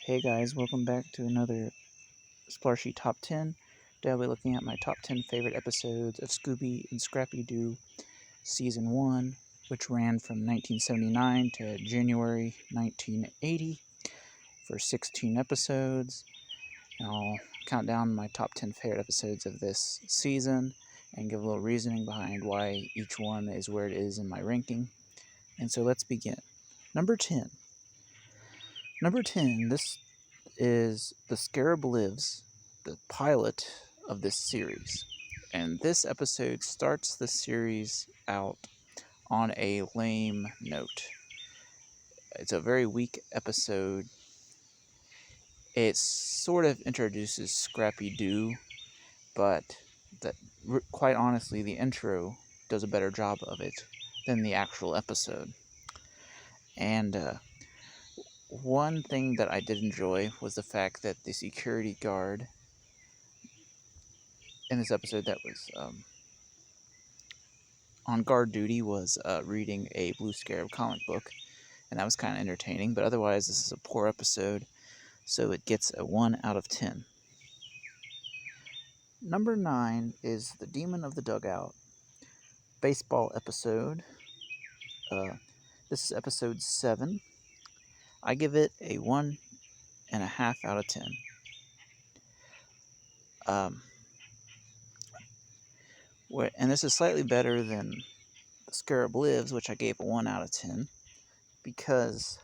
Hey guys, welcome back to another Splashy Top 10. Today I'll be looking at my top 10 favorite episodes of Scooby and Scrappy Doo Season 1, which ran from 1979 to January 1980 for 16 episodes. And I'll count down my top 10 favorite episodes of this season and give a little reasoning behind why each one is where it is in my ranking. And so let's begin. Number 10. This is The Scarab Lives, the pilot of this series. And this episode starts the series out on a lame note. It's a very weak episode. It sort of introduces Scrappy Doo, but quite honestly, the intro does a better job of it than the actual episode. And one thing that I did enjoy was the fact that the security guard in this episode that was on guard duty was reading a Blue Scarab comic book, and that was kind of entertaining, but otherwise this is a poor episode, so it gets a 1 out of 10. Number 9 is The Demon of the Dugout, baseball episode. This is episode 7. I give it a 1.5 out of 10. And this is slightly better than The Scarab Lives, which I gave a 1 out of 10, because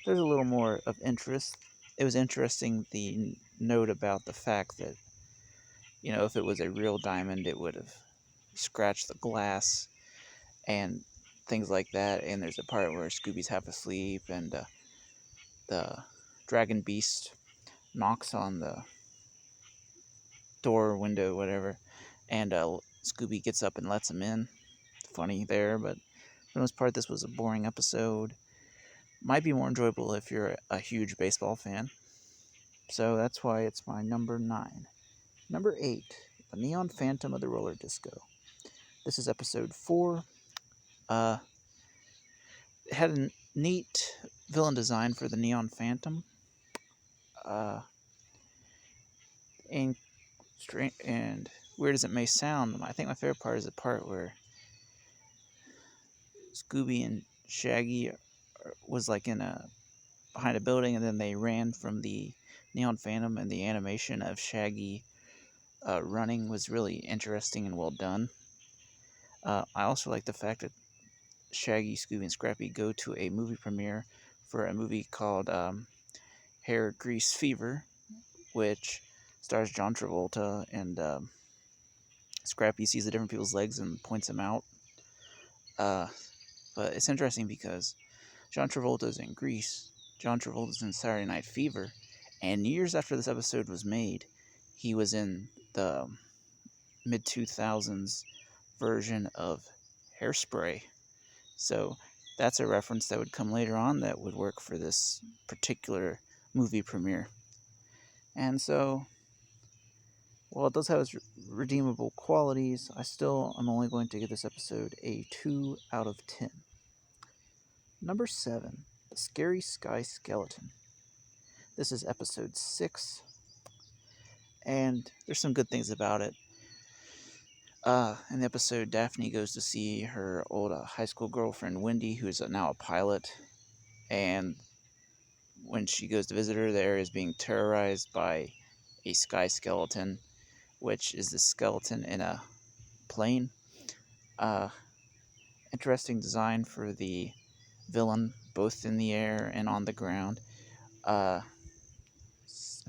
there's a little more of interest. It was interesting, the note about the fact that, if it was a real diamond, it would have scratched the glass and things like that. And there's a part where Scooby's half asleep and the dragon beast knocks on the door, window, whatever, and Scooby gets up and lets him in. Funny there, but for the most part, this was a boring episode. Might be more enjoyable if you're a huge baseball fan. So that's why it's my number 9. Number 8, The Neon Phantom of the Roller Disco. This is episode 4. It had a neat villain design for the Neon Phantom. And weird as it may sound, I think my favorite part is the part where Scooby and Shaggy was like behind a building, and then they ran from the Neon Phantom, and the animation of Shaggy running was really interesting and well done. I also like the fact that Shaggy, Scooby, and Scrappy go to a movie premiere for a movie called Hair Grease Fever, which stars John Travolta, and Scrappy sees the different people's legs and points them out. But it's interesting because John Travolta's in Grease, John Travolta's in Saturday Night Fever, and years after this episode was made, he was in the mid-2000s version of Hairspray. So that's a reference that would come later on that would work for this particular movie premiere. And so, while it does have its redeemable qualities, I'm only going to give this episode a 2 out of 10. Number 7, The Scary Sky Skeleton. This is episode 6, and there's some good things about it. In the episode, Daphne goes to see her old high school girlfriend, Wendy, who is now a pilot, and when she goes to visit her, the area is being terrorized by a sky skeleton, which is the skeleton in a plane. Interesting design for the villain, both in the air and on the ground. A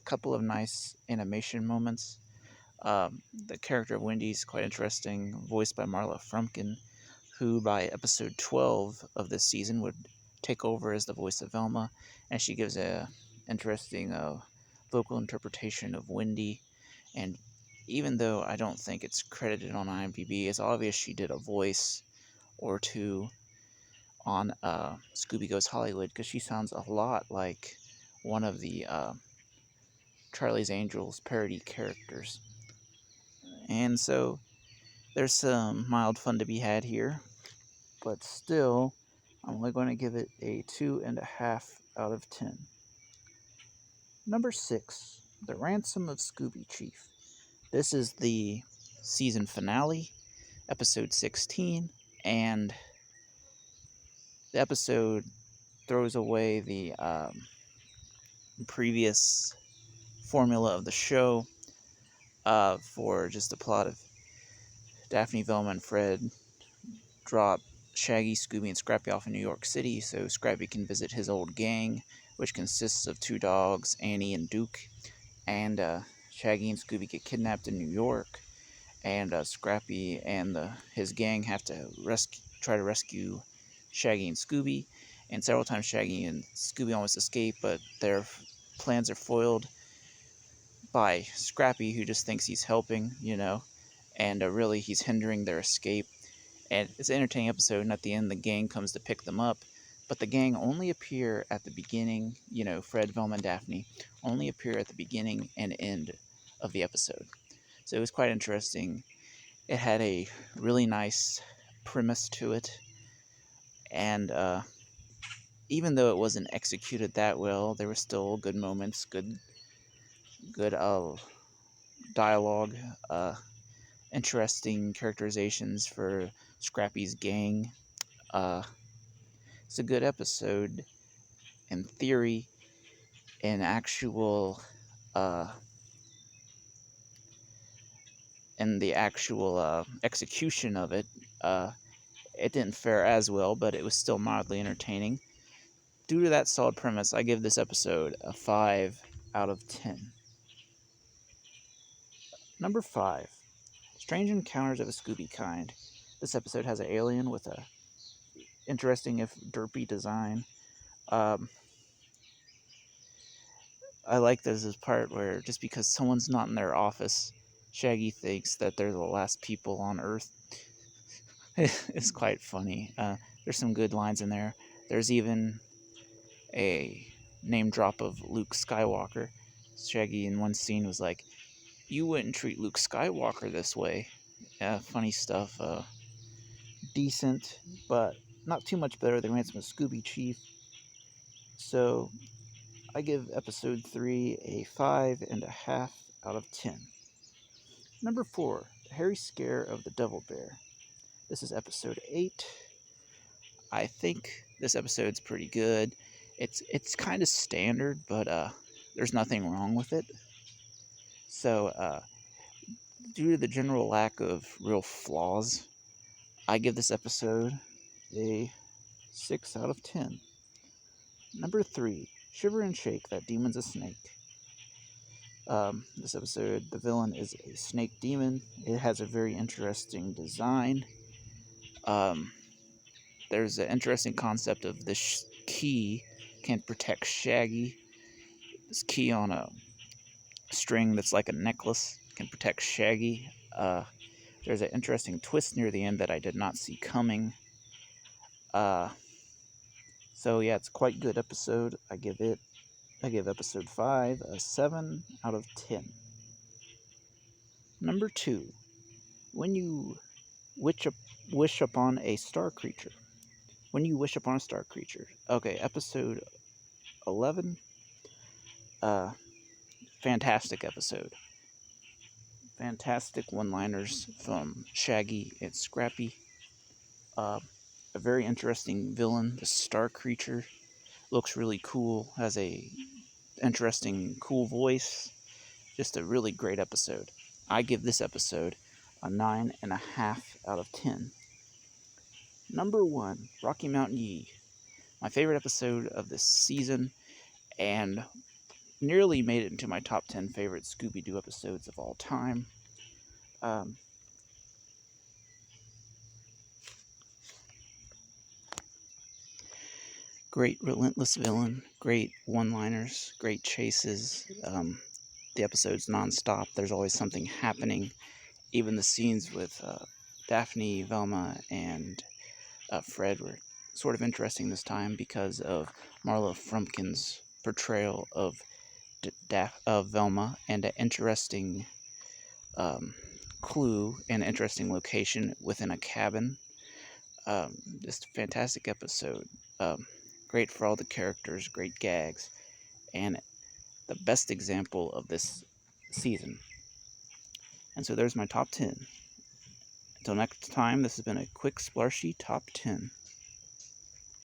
couple of nice animation moments. The character of Wendy is quite interesting, voiced by Marla Frumpkin, who by episode 12 of this season would take over as the voice of Velma, and she gives a interesting vocal interpretation of Wendy. And even though I don't think it's credited on IMDb, it's obvious she did a voice or two on Scooby Goes Hollywood, because she sounds a lot like one of the Charlie's Angels parody characters. And so there's some mild fun to be had here, but still, I'm only going to give it a 2.5 out of 10. Number 6, The Ransom of Scooby Chief. This is the season finale, episode 16, and the episode throws away the previous formula of the show for just the plot of Daphne, Velma, and Fred drop Shaggy, Scooby, and Scrappy off in New York City so Scrappy can visit his old gang, which consists of 2 dogs, Annie and Duke. And Shaggy and Scooby get kidnapped in New York, and Scrappy and his gang have to try to rescue Shaggy and Scooby. And several times Shaggy and Scooby almost escape, but their plans are foiled by Scrappy, who just thinks he's helping, and really he's hindering their escape. And it's an entertaining episode, and at the end the gang comes to pick them up. But the gang only appear at the beginning, Fred, Velma, and Daphne only appear at the beginning and end of the episode. So it was quite interesting. It had a really nice premise to it. And even though it wasn't executed that well, there were still good moments, good dialogue, interesting characterizations for Scrappy's gang. It's a good episode in theory. In actual execution of it, it didn't fare as well, but it was still mildly entertaining. Due to that solid premise, I give this episode a 5 out of 10. Number 5, Strange Encounters of a Scooby Kind. This episode has an alien with a interesting if derpy design. I like this part where just because someone's not in their office, Shaggy thinks that they're the last people on Earth. It's quite funny. There's some good lines in there. There's even a name drop of Luke Skywalker. Shaggy in one scene was like, "You wouldn't treat Luke Skywalker this way." Yeah, funny stuff. Decent, but not too much better than Ransom of Scooby Chief. So I give episode 3 a 5.5 out of 10. Number 4, The Hairy Scare of the Devil Bear. This is episode 8. I think this episode's pretty good. It's kind of standard, but there's nothing wrong with it. So due to the general lack of real flaws, I give this episode a 6 out of 10. Number 3, Shiver and Shake, That Demon's a Snake. This episode, the villain is a snake demon. It has a very interesting design. There's an interesting concept of this key can protect Shaggy. This key on a string that's like a necklace can protect Shaggy. There's an interesting twist near the end that I did not see coming. So yeah, it's quite a good episode. I give episode 5 a 7 out of 10. Number 2, When You Wish Upon a Star Creature. When You Wish Upon a Star Creature. Okay, episode 11. Fantastic episode. Fantastic one-liners from Shaggy and Scrappy. A very interesting villain, the Star Creature. Looks really cool, has a interesting, cool voice. Just a really great episode. I give this episode a 9.5 out of 10. Number 1, Rocky Mountain Yee. My favorite episode of this season, and nearly made it into my top 10 favorite Scooby-Doo episodes of all time. Great relentless villain, great one-liners, great chases. The episode's non-stop. There's always something happening. Even the scenes with Daphne, Velma, and Fred were sort of interesting this time because of Marla Frumpkin's portrayal of Velma, and an interesting clue and interesting location within a cabin. Just a fantastic episode. great for all the characters, great gags, and the best example of this season. And so there's my top 10. Until next time, this has been a quick, splashy top 10.